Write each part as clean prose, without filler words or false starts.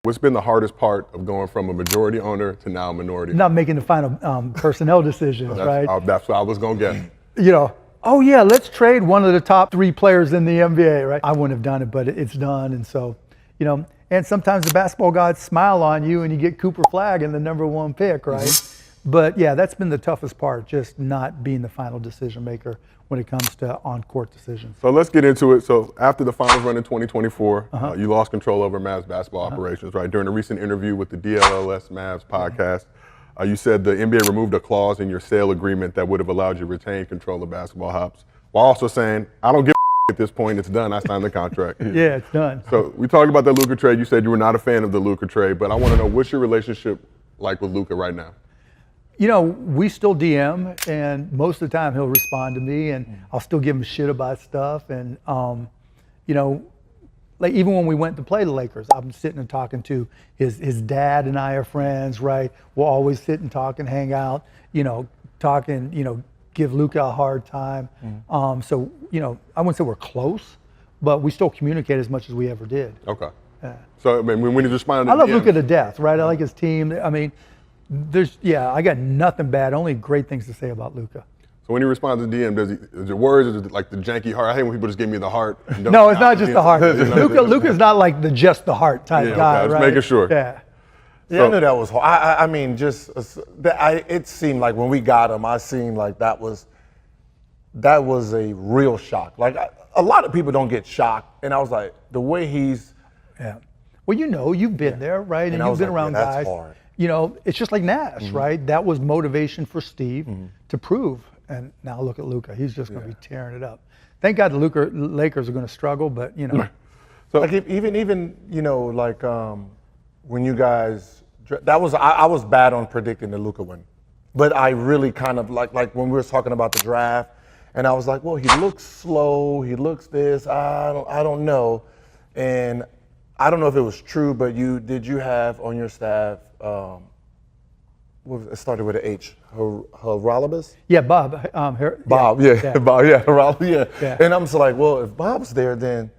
What's been the hardest part of going from a majority owner to now a minority? Not making the final personnel decisions, right? That's what I was going to get. You know, oh yeah, let's trade one of the top 3 players in the NBA, right? I wouldn't have done it, but it's done. And so, you know, and sometimes the basketball gods smile on you and you get Cooper Flagg in the #1 pick, right? Mm-hmm. But yeah, that's been the toughest part, just not being the final decision maker when it comes to on-court decisions. So let's get into it. So after the finals run in 2024, you lost control over Mavs basketball operations, right? During a recent interview with the DLLS Mavs podcast, you said the NBA removed a clause in your sale agreement that would have allowed you to retain control of basketball hops, while also saying, I don't give a at this point, it's done, I signed the contract. Yeah, it's done. So we talked about the Luka trade. You said you were not a fan of the Luka trade, but I want to know, what's your relationship like with Luka right now? You know, we still DM, and most of the time he'll respond to me, and I'll still give him shit about stuff. And, you know, like even when we went to play the Lakers, I'm sitting and talking to his dad, and I are friends, right? We'll always sit and talk and hang out, you know, talking, you know, give Luka a hard time. So, you know, I wouldn't say we're close, but we still communicate as much as we ever did. Okay. Yeah. So, I mean, when you respond to I love Luka to death, right? I like his team. I mean, I got nothing bad, only great things to say about Luka. So when he responds to DM, is it words, is it like the janky heart? I hate when people just give me the heart. No, it's not just the heart. Luka's not like the just the heart type guy, okay, right? Just making sure. Yeah. Yeah, so, I knew that was hard. I mean, it seemed like when we got him, I seemed like that was a real shock. Like a lot of people don't get shocked, and I was like, the way he's. Yeah. Well, you know, you've been there, right? And you've been around guys. Hard. You know, it's just like Nash, right? That was motivation for Steve to prove. And now look at Luka. He's just going to be tearing it up. Thank God the Lakers are going to struggle, but, you know. So like even you know, like when you guys, I was bad on predicting the Luka win. But I really kind of, like when we were talking about the draft, and I was like, well, he looks slow. He looks this. I don't know. And I don't know if it was true, but did you have on your staff, it started with an H, Haralabas? Yeah, Bob. Bob, yeah. Bob, yeah, Haralabas, yeah. And I'm just like, well, if Bob's there, then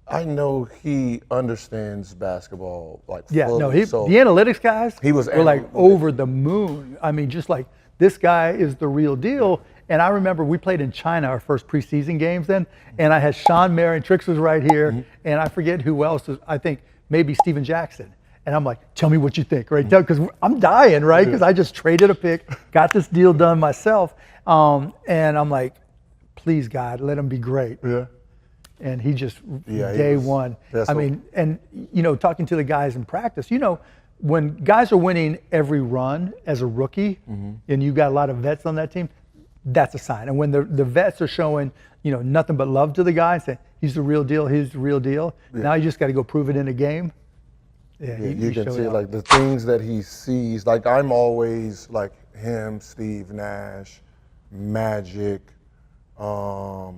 I know he understands basketball like fully. Yeah, no, the analytics guys were like over the moon. I mean, just like, this guy is the real deal. And I remember we played in China our first preseason games then, and I had Sean Marion, Trix was right here, and I forget who else, I think maybe Steven Jackson. And I'm like, tell me what you think, right? Because I'm dying, right? Because I just traded a pick, got this deal done myself, and I'm like, please God, let him be great. Yeah. And he just, day one. I mean, and you know, talking to the guys in practice, you know, when guys are winning every run as a rookie, and you got a lot of vets on that team, that's a sign. And when the vets are showing, you know, nothing but love to the guy, saying he's the real deal, he's the real deal. Yeah. Now you just got to go prove it in a game. Yeah, you can see like the things that he sees. Like I'm always like him, Steve Nash, Magic. They're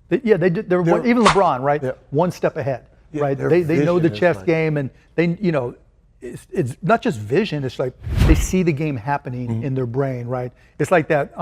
even LeBron, right? Yeah. One step ahead, right? They know the chess game, and they, you know, it's not just vision. It's like they see the game happening in their brain, right? It's like that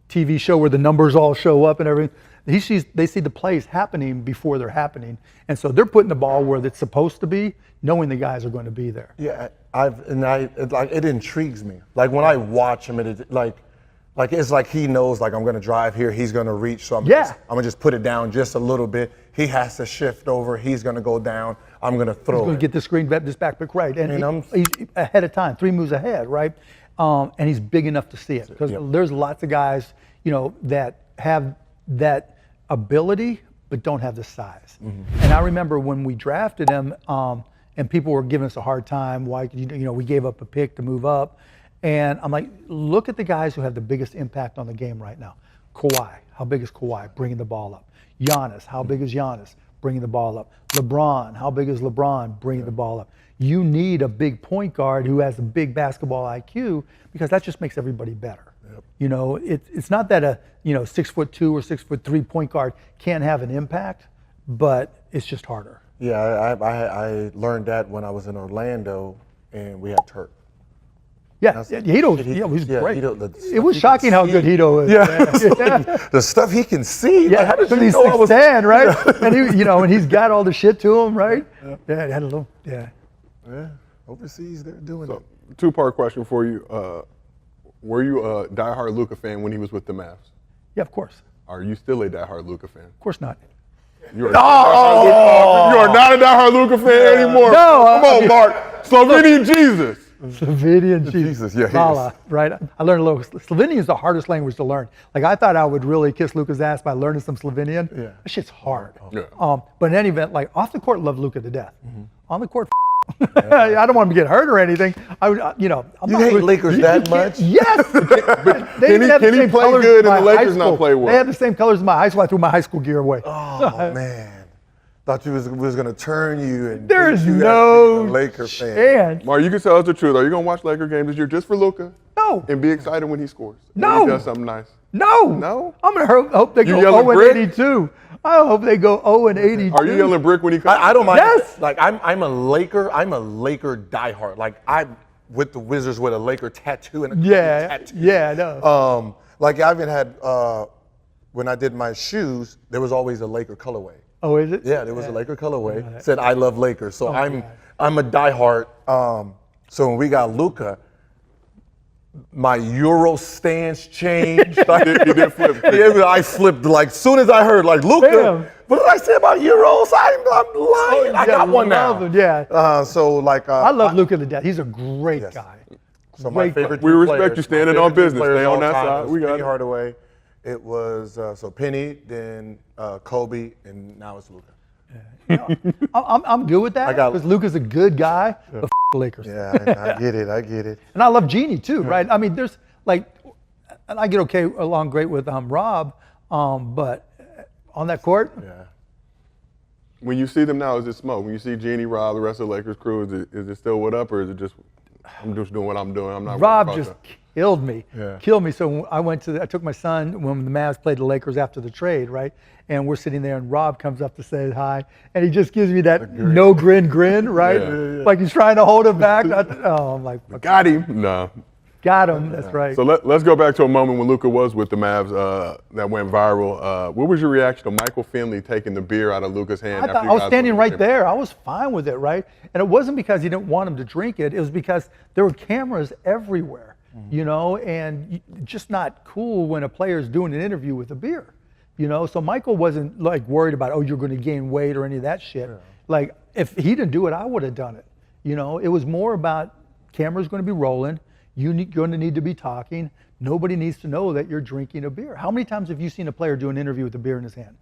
TV show where the numbers all show up and everything. They see the plays happening before they're happening, and so they're putting the ball where it's supposed to be, knowing the guys are going to be there. Yeah, it intrigues me. Like when I watch him, it's like he knows, like I'm going to drive here, he's going to reach, so I'm going to just put it down just a little bit. He has to shift over, he's going to go down, I'm going to throw it. He's going to get the screen, this back pick right, and he's ahead of time, 3 moves ahead, right? And he's big enough to see it, because there's lots of guys, you know, that have that ability but don't have the size. And I remember when we drafted him, and people were giving us a hard time, why, you know, we gave up a pick to move up. And I'm like, look at the guys who have the biggest impact on the game right now. Kawhi, how big is Kawhi? Bringing the ball up. Giannis, how big is Giannis? Bringing the ball up. LeBron, how big is LeBron? Bringing the ball up. You need a big point guard who has a big basketball IQ, because that just makes everybody better. Yep. You know, it's not that a 6'2" or 6'3" point guard can't have an impact, but it's just harder. Yeah, I learned that when I was in Orlando and we had Turk. Yeah, Hito was great. It was shocking how good Hito is. Yeah. The stuff he can see. Yeah, like, how did he's 6'10", right? And he, you know, and he's got all the shit to him, right? Yeah, had a little. Yeah. Yeah, overseas they're doing it. Two-part question for you. Were you a diehard Luka fan when he was with the Mavs? Yeah, of course. Are you still a diehard Luka fan? Of course not. You are not a diehard Luka fan anymore. No, Come on, Mark. Slovenian Jesus. Slovenian Jesus, yeah, he Vala, right? I learned a little. Slovenian is the hardest language to learn. Like I thought I would really kiss Luka's ass by learning some Slovenian. Yeah. That shit's hard. Yeah. But in any event, like off the court, love Luka to death. On the court, I don't want him to get hurt or anything. I would, I'm You not hate really- Lakers that much? Yes. Can he play good and the Lakers not play well? They had the same colors as my high school. I threw my high school gear away. Oh man, thought you was going to turn you and There is beat you no as being a Laker fan. chance. Mark, you can tell us the truth. Are you going to watch Laker games this year just for Luka? No. And be excited when he scores? No. When he does something nice? No. No? I'm going to hope they go yelling 0 brick? and 82. I hope they go 0 and 82. Are you yelling brick when he comes? I don't mind. Yes. Like I'm a Laker diehard. Like I'm with the Wizards with a Laker tattoo and a tattoo. Yeah, no. Like I even had when I did my shoes, there was always a Laker colorway. Oh, is it? Yeah, there was a Laker colorway. Said I love Lakers. So I'm God. a diehard. So when we got Luka, my Euro stance changed. He did flip. Yeah, I flipped like soon as I heard like Luka. Bam. What did I say about Euros? I'm lying. I got one now. love him, yeah. So like I love Luka to death. He's a great guy. So my Great favorite. We two respect players, you standing my on favorite two business. players Stay of on all that time side. was We got Penny it. Hardaway. It was so Penny, then Kobe, and now it's Luka. I'm good with that because Luka's a good guy, but f the Lakers. Yeah, I get it. I get it. And I love Genie too, right? I mean, there's like, and I get along great with Rob, but on that court, Yeah. When you see them now, is it smoke? When you see Jeannie, Rob, the rest of the Lakers crew, is it still what up, or is it just I'm just doing what I'm doing? I'm not. Rob worried just about killed me. Yeah. Killed me. So I took my son when the Mavs played the Lakers after the trade, right? And we're sitting there, and Rob comes up to say hi, and he just gives me that no grin, right? Yeah. Like he's trying to hold it back. I'm like, that. Got him. No. got him. That's right. So let's go back to a moment when Luka was with the Mavs that went viral. What was your reaction to Michael Finley taking the beer out of Luka's hand? I was standing right there. I was fine with it, right? And it wasn't because he didn't want him to drink it. It was because there were cameras everywhere, you know, and just not cool when a player's doing an interview with a beer, you know. So Michael wasn't like worried about, oh, you're going to gain weight or any of that shit. Yeah. Like if he didn't do it, I would have done it. You know, it was more about cameras going to be rolling. You're going to need to be talking. Nobody needs to know that you're drinking a beer. How many times have you seen a player do an interview with a beer in his hand?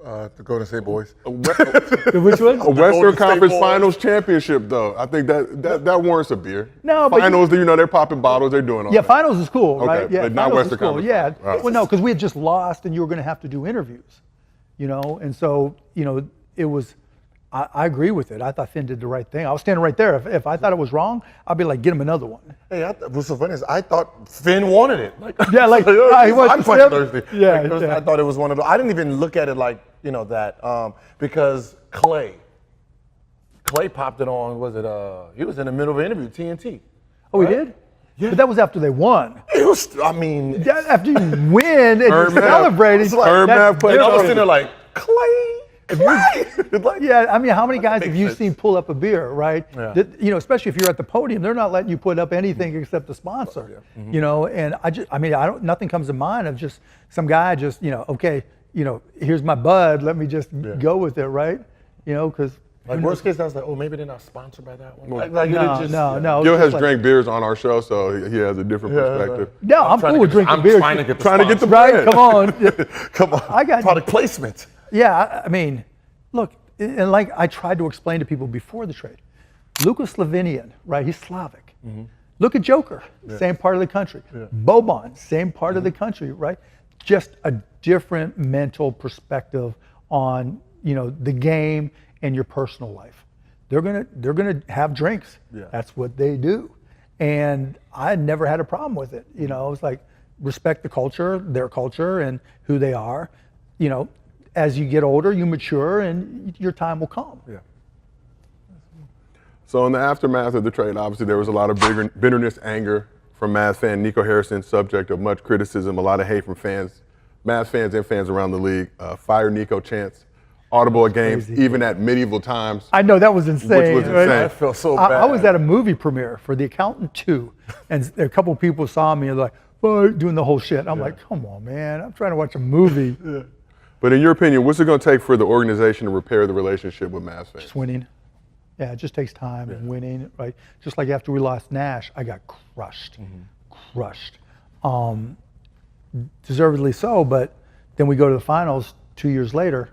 The Golden State Boys. Which one? A Western Conference Finals championship, though. I think that warrants a beer. No, but finals, they're popping bottles, they're doing all yeah, that. finals is cool, Okay, right? Yeah, but not finals Western is cool. Conference. Yeah. Right. Well, no, because we had just lost, and you were going to have to do interviews, you know, and so it was. I agree with it. I thought Finn did the right thing. I was standing right there. If I thought it was wrong, I'd be like, get him another one. Hey, what's so funny is I thought Finn wanted it. Like, Yeah, like, he wants I'm to fucking sip. thirsty. Yeah, Like, yeah. I thought it was one of those. I didn't even look at it like that because Clay popped it on. Was it? He was in the middle of an interview, TNT. Oh, he did? Yeah. But that was after they won. It was. I mean, Yeah, after you win and you're Herb Math. celebrating. It's like- Herb Math played. I was sitting there like Clay. Like, Yeah, I mean, how many guys have makes you sense. seen pull up a beer, right? Yeah. That, especially if you're at the podium, they're not letting you put up anything except the sponsor. Mm-hmm. You know, and nothing comes to mind of just some guy just, okay, here's my bud, let me just go with it, right? Because Like worst case, I was like, oh, maybe they're not sponsored by that one. Like, no. Gil it's has just like- drank beers on our show, so he has a different perspective. No, I'm cool with drinking beer. trying to get the Trying to get the Right? bread. Come on. Come on. I got- product placement. Yeah, I mean, look, and like I tried to explain to people before the trade, Luka's Slovenian, right? He's Slavic. Look at Joker, same part of the country. Boban, same part of the country, right? Just a different mental perspective on the game and your personal life. They're gonna have drinks. Yeah. That's what they do, and I never had a problem with it. It's like respect the culture, their culture, and who they are. As you get older, you mature, and your time will come. Yeah. So in the aftermath of the trade, obviously there was a lot of bitterness, anger from Mavs fan Nico Harrison, subject of much criticism, a lot of hate from fans, Mavs fans and fans around the league. Fire Nico chants audible a game, crazy. even at medieval times. I know, that was insane. Which was right? insane. I feel so bad. I was at a movie premiere for The Accountant 2, and a couple of people saw me and like, oh, doing the whole shit. I'm like, come on, man, I'm trying to watch a movie. But in your opinion, what's it going to take for the organization to repair the relationship with Mavs fans? Just winning. Yeah, it just takes time and winning, right? Just like after we lost Nash, I got crushed, crushed. Deservedly so, but then we go to the finals 2 years later,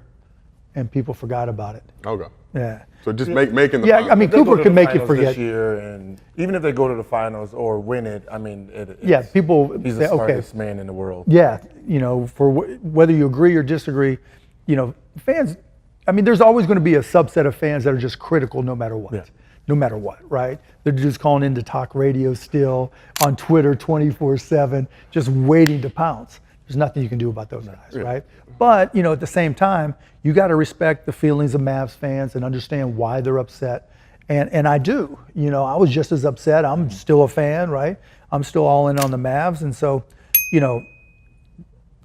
and people forgot about it. Okay. Yeah. So just making the Yeah, finals. I mean, If they go Cooper to can the make you finals forget. this year, and even if they go to the finals or win it, I mean, Yeah, people he's say, the okay. smartest man in the world. Yeah, for whether you agree or disagree, fans. I mean, there's always going to be a subset of fans that are just critical, no matter what. Yeah. No matter what, right? They're just calling into talk radio still, on Twitter 24/7, just waiting to pounce. There's nothing you can do about those guys, right? But at the same time, you got to respect the feelings of Mavs fans and understand why they're upset. And I do. I was just as upset. I'm still a fan, right? I'm still all in on the Mavs, and so,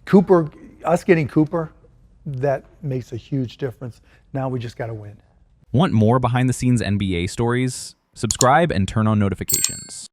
Cooper, us getting Cooper, that makes a huge difference. Now we just got to win. Want more behind-the-scenes NBA stories? Subscribe and turn on notifications.